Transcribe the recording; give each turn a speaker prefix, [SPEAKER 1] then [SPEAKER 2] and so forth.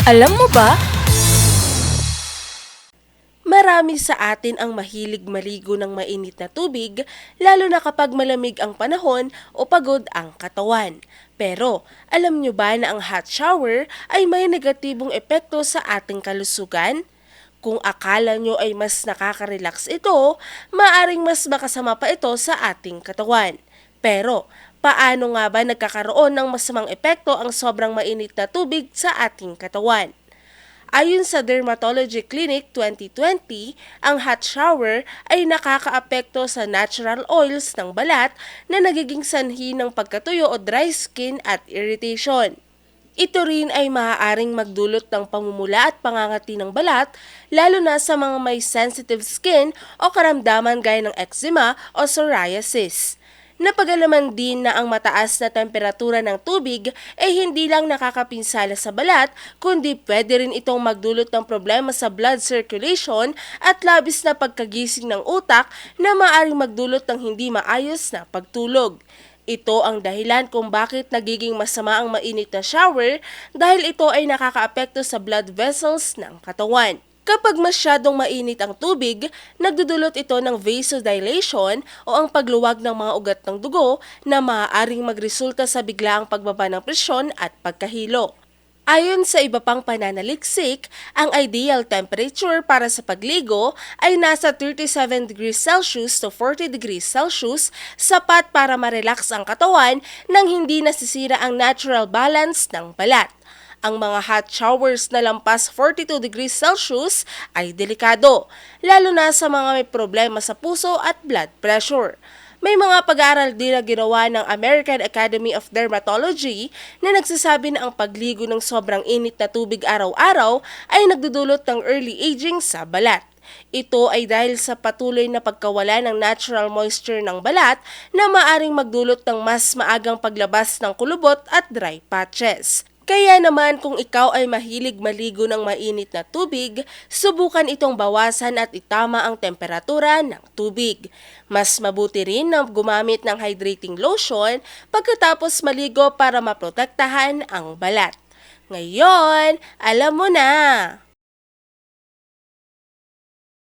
[SPEAKER 1] Alam mo ba? Marami sa atin ang mahilig maligo ng mainit na tubig, lalo na kapag malamig ang panahon o pagod ang katawan. Pero, alam nyo ba na ang hot shower ay may negatibong epekto sa ating kalusugan? Kung akala nyo ay mas nakaka-relax ito, maaring mas makasama pa ito sa ating katawan. Pero, paano nga ba nagkakaroon ng masamang epekto ang sobrang mainit na tubig sa ating katawan? Ayon sa Dermatology Clinic 2020, ang hot shower ay nakakaapekto sa natural oils ng balat na nagiging sanhi ng pagkatuyo o dry skin at irritation. Ito rin ay maaaring magdulot ng pamumula at pangangati ng balat, lalo na sa mga may sensitive skin o karamdaman gaya ng eczema o psoriasis. Napag-alaman din na ang mataas na temperatura ng tubig ay hindi lang nakakapinsala sa balat, kundi pwede rin itong magdulot ng problema sa blood circulation at labis na pagkagising ng utak na maaaring magdulot ng hindi maayos na pagtulog. Ito ang dahilan kung bakit nagiging masama ang mainit na shower dahil ito ay nakakaapekto sa blood vessels ng katawan. Kapag masyadong mainit ang tubig, nagdudulot ito ng vasodilation o ang pagluwag ng mga ugat ng dugo na maaaring magresulta sa biglaang pagbaba ng presyon at pagkahilo. Ayon sa iba pang pananaliksik, ang ideal temperature para sa pagligo ay nasa 37 degrees Celsius to 40 degrees Celsius, sapat para ma-relax ang katawan nang hindi nasisira ang natural balance ng balat. Ang mga hot showers na lampas 42 degrees Celsius ay delikado, lalo na sa mga may problema sa puso at blood pressure. May mga pag-aaral din na ginawa ng American Academy of Dermatology na nagsasabi na ang pagligo ng sobrang init na tubig araw-araw ay nagdudulot ng early aging sa balat. Ito ay dahil sa patuloy na pagkawala ng natural moisture ng balat na maaring magdulot ng mas maagang paglabas ng kulubot at dry patches. Kaya naman kung ikaw ay mahilig maligo ng mainit na tubig, subukan itong bawasan at itama ang temperatura ng tubig. Mas mabuti rin na gumamit ng hydrating lotion pagkatapos maligo para maprotektahan ang balat. Ngayon, alam mo na!